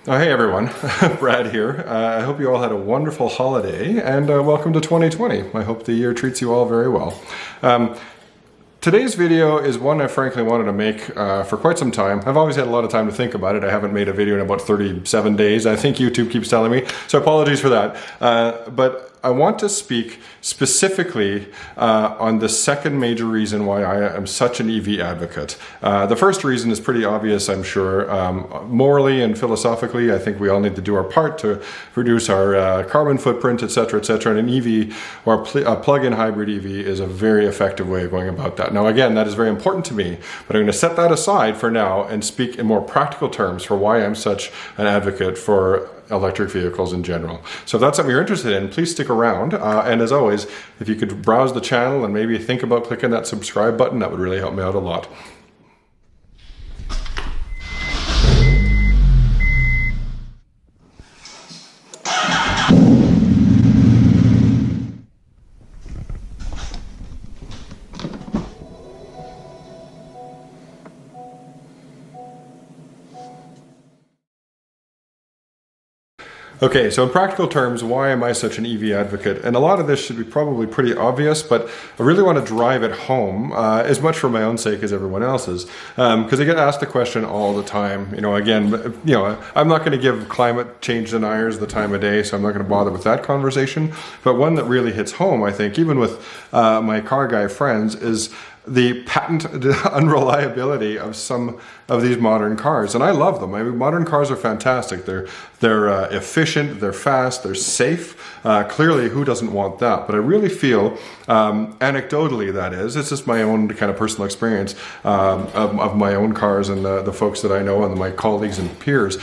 Oh, hey everyone, Brad here. I hope you all had a wonderful holiday and welcome to 2020. I hope the year treats you all very well. Today's video is one I frankly wanted to make for quite some time. I've always had a lot of time to think about it. I haven't made a video in about 37 days. I think YouTube keeps telling me, so apologies for that. But I want to speak specifically on the second major reason why I am such an EV advocate. The first reason is pretty obvious, I'm sure. Morally and philosophically, I think we all need to do our part to reduce our carbon footprint, etc., etc. And an EV or a plug-in hybrid EV is a very effective way of going about that. Now, again, that is very important to me, but I'm going to set that aside for now and speak in more practical terms for why I'm such an advocate for electric vehicles in general. So if that's something you're interested in, please stick around. And as always, if you could browse the channel and maybe think about clicking that subscribe button, that would really help me out a lot. Okay, so in practical terms, why am I such an EV advocate? And a lot of this should be probably pretty obvious, but I really want to drive it home, as much for my own sake as everyone else's. Because I get asked the question all the time, again, I'm not going to give climate change deniers the time of day, so I'm not going to bother with that conversation. But one that really hits home, I think, even with my car guy friends, is the patent unreliability of some of these modern cars. And I love them. I mean, modern cars are fantastic. They're efficient, they're fast, they're safe. Clearly, who doesn't want that? But I really feel, anecdotally that is, it's just my own kind of personal experience of my own cars and the folks that I know and my colleagues and peers,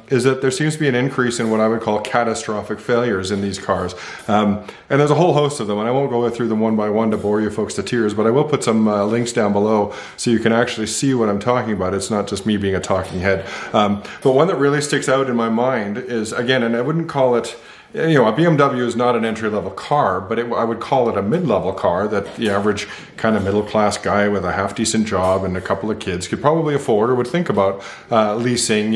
is that there seems to be an increase in what I would call catastrophic failures in these cars. And there's a whole host of them, and I won't go through them one by one to bore you folks to tears, but I will put some links down below so you can actually see what I'm talking about. It's not just me being a talking head. But one that really sticks out in my mind is, again, and I wouldn't call it, a BMW is not an entry-level car, but I would call it a mid-level car that the average kind of middle-class guy with a half-decent job and a couple of kids could probably afford or would think about leasing,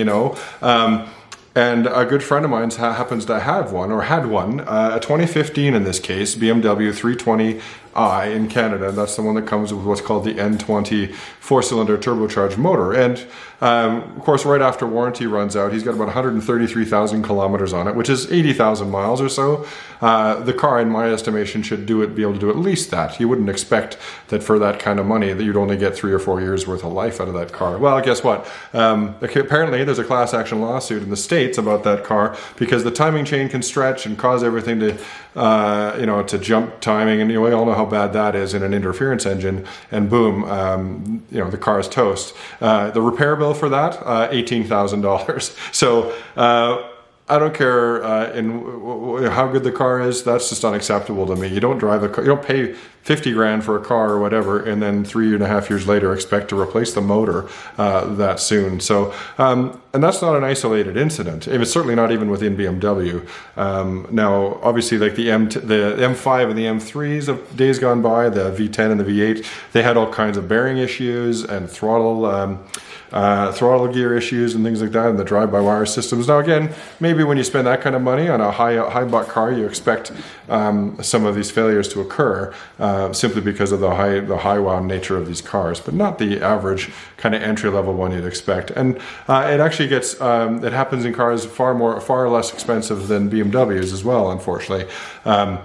And a good friend of mine happens to have one, or had one, a 2015 in this case, BMW 320i in Canada. That's the one that comes with what's called the N20 four-cylinder turbocharged motor. And of course, right after warranty runs out, he's got about 133,000 kilometers on it, which is 80,000 miles or so. The car, in my estimation, should be able to do at least that. You wouldn't expect that for that kind of money that you'd only get 3 or 4 years worth of life out of that car. Well, guess what? Apparently, there's a class action lawsuit in the States about that car because the timing chain can stretch and cause everything to, to jump timing, and we all know how bad that is in an interference engine. And boom, the car is toast. The repair bill for that, $18,000. So I don't care how good the car is. That's just unacceptable to me. You don't drive a car, you don't pay 50 grand for a car or whatever, and then 3.5 years later expect to replace the motor that soon. So, and that's not an isolated incident. It's certainly not even within BMW. Now, obviously, like the M5 and the M3s of days gone by, the V10 and the V8, they had all kinds of bearing issues and throttle gear issues and things like that, and the drive-by-wire systems. Now, again, maybe when you spend that kind of money on a high-bought car, you expect some of these failures to occur simply because of the high-wound nature of these cars, but not the average kind of entry-level one you'd expect. And it actually gets, it happens in cars far less expensive than BMWs as well, unfortunately. Many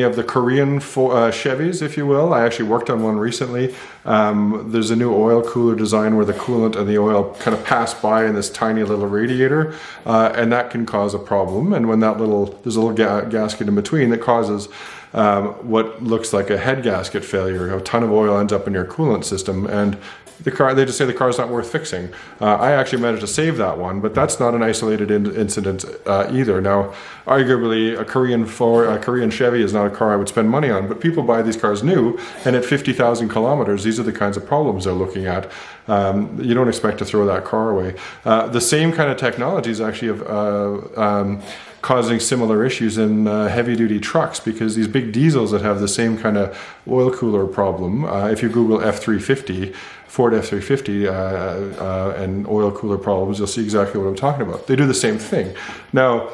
of the Korean Chevys, if you will. I actually worked on one recently. There's a new oil cooler design where the coolant and the oil kind of pass by in this tiny little radiator, and that can cause a problem. And when there's a little gasket in between that causes what looks like a head gasket failure. A ton of oil ends up in your coolant system, and they just say the car's not worth fixing. I actually managed to save that one, but that's not an isolated incident either. Now, arguably, a Korean Chevy is not a car I would spend money on, but people buy these cars new, and at 50,000 kilometers, these are the kinds of problems they're looking at. You don't expect to throw that car away. The same kind of technologies actually have causing similar issues in heavy-duty trucks, because these big diesels that have the same kind of oil cooler problem, if you Google F350, Ford F-350 and oil cooler problems, you'll see exactly what I'm talking about. They do the same thing. Now,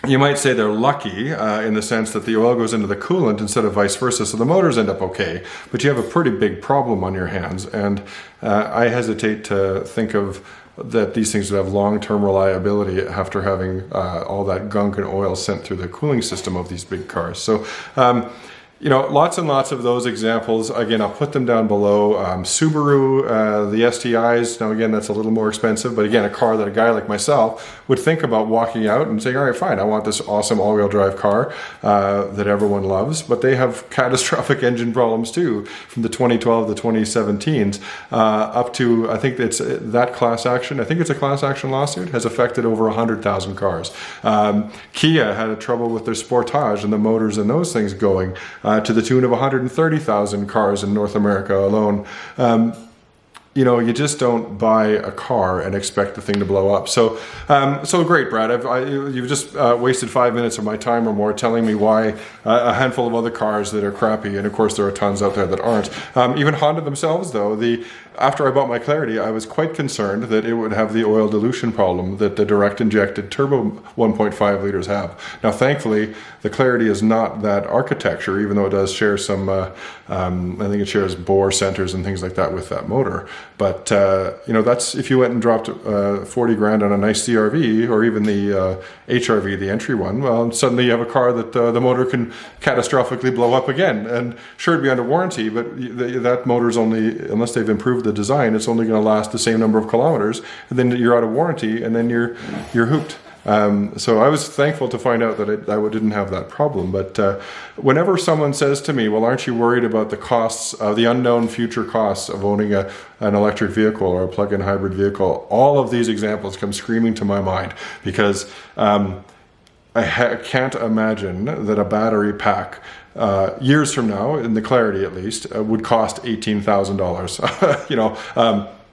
you might say they're lucky in the sense that the oil goes into the coolant instead of vice versa, so the motors end up okay, but you have a pretty big problem on your hands, and I hesitate to think of that these things would have long-term reliability after having all that gunk and oil sent through the cooling system of these big cars. So, you know, lots and lots of those examples. Again, I'll put them down below. Subaru, the STIs, now again, that's a little more expensive, but again, a car that a guy like myself would think about walking out and saying, all right, fine, I want this awesome all-wheel drive car that everyone loves, but they have catastrophic engine problems too, from the 2012 to 2017s, up to, I think it's that class action, I think it's a class action lawsuit, has affected over 100,000 cars. Kia had trouble with their Sportage and the motors and those things going, to the tune of 130,000 cars in North America alone. You know, you just don't buy a car and expect the thing to blow up. So, so great, Brad. You've just wasted 5 minutes of my time or more telling me why a handful of other cars that are crappy, and of course there are tons out there that aren't. Even Honda themselves, though, after I bought my Clarity, I was quite concerned that it would have the oil dilution problem that the direct injected turbo 1.5 liters have. Now, thankfully, the Clarity is not that architecture, even though it does share some, I think it shares bore centers and things like that with that motor. But, you know, that's if you went and dropped 40 grand on a nice CRV or even the HRV, the entry one, well, suddenly you have a car that the motor can catastrophically blow up again. And sure, it'd be under warranty, but that motor's only, unless they've improved the design, it's only going to last the same number of kilometers, and then you're out of warranty, and then you're hooped. So I was thankful to find out that I didn't have that problem. But whenever someone says to me, well, aren't you worried about the costs, the unknown future costs of owning an electric vehicle or a plug-in hybrid vehicle, all of these examples come screaming to my mind, because I can't imagine that a battery pack years from now, in the Clarity at least, would cost $18,000. You know,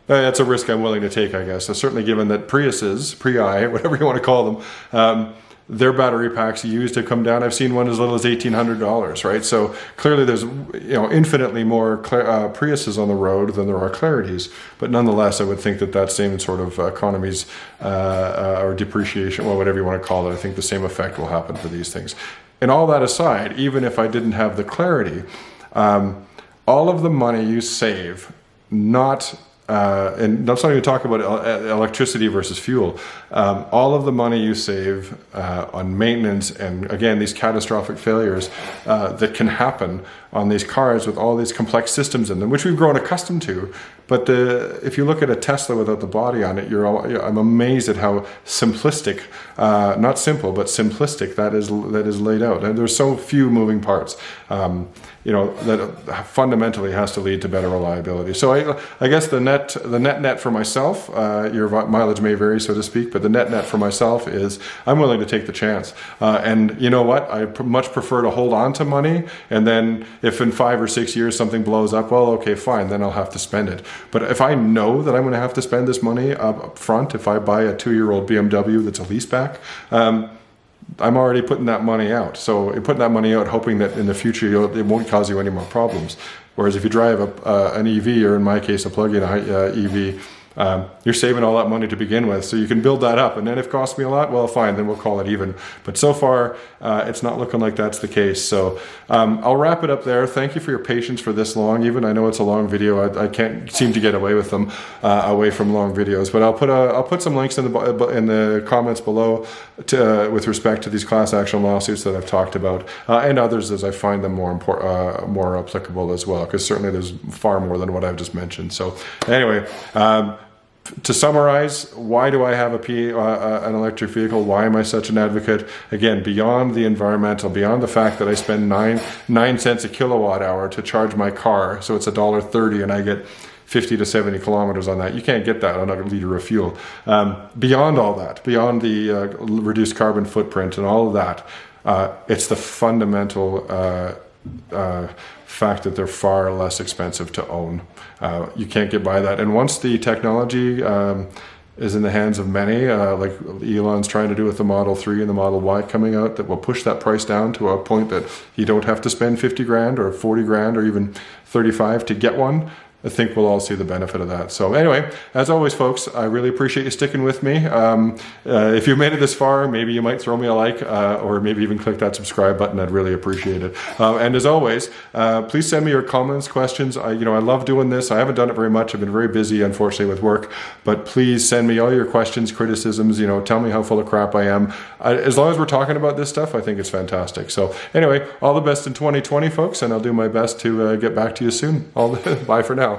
that's a risk I'm willing to take, I guess. So certainly, given that Priuses, Prii, whatever you want to call them, their battery packs used have come down. I've seen one as little as $1,800, right? So clearly, there's infinitely more Priuses on the road than there are Clarities. But nonetheless, I would think that same sort of economies or depreciation, or whatever you want to call it, I think the same effect will happen for these things. And all that aside, even if I didn't have the Clarity, all of the money you save, and let's not even talk about electricity versus fuel. All of the money you save on maintenance and, again, these catastrophic failures that can happen on these cars with all these complex systems in them, which we've grown accustomed to. But if you look at a Tesla without the body on it, I'm amazed at how simplistic, not simple, but simplistic that is laid out. And there's so few moving parts. That fundamentally has to lead to better reliability. So I guess the net for myself, your mileage may vary, so to speak, but the net for myself is I'm willing to take the chance. And you know what? I much prefer to hold on to money, and then if in 5 or 6 years something blows up, well, okay, fine, then I'll have to spend it. But if I know that I'm going to have to spend this money up front, if I buy a 2-year-old BMW that's a leaseback, I'm already putting that money out. So putting that money out, hoping that in the future it won't cause you any more problems. Whereas if you drive an EV, or in my case a plug-in EV, you're saving all that money to begin with, so you can build that up, and then if it costs me a lot, well, fine, then we'll call it even. But so far, it's not looking like that's the case. So I'll wrap it up there. Thank you for your patience for this long. Even I know it's a long video. I can't seem to get away with them, away from long videos. But I'll put some links in the comments below with respect to these class action lawsuits that I've talked about, and others as I find them more applicable as well. Because certainly there's far more than what I've just mentioned. So anyway. To summarize, why do I have an electric vehicle? Why am I such an advocate? Again, beyond the environmental, beyond the fact that I spend 9 cents a kilowatt hour to charge my car, so it's $1.30 and I get 50 to 70 kilometers on that. You can't get that on a liter of fuel. Beyond all that, beyond the reduced carbon footprint and all of that, it's the fundamental fact that they're far less expensive to own. You can't get by that. And once the technology is in the hands of many, like Elon's trying to do with the Model 3 and the Model Y coming out, that will push that price down to a point that you don't have to spend 50 grand or 40 grand or even 35 to get one, I think we'll all see the benefit of that. So anyway, as always, folks, I really appreciate you sticking with me. If you've made it this far, maybe you might throw me a like, or maybe even click that subscribe button. I'd really appreciate it. And as always, please send me your comments, questions. I love doing this. I haven't done it very much. I've been very busy, unfortunately, with work. But please send me all your questions, criticisms. Tell me how full of crap I am. As long as we're talking about this stuff, I think it's fantastic. So anyway, all the best in 2020, folks, and I'll do my best to get back to you soon. Bye for now.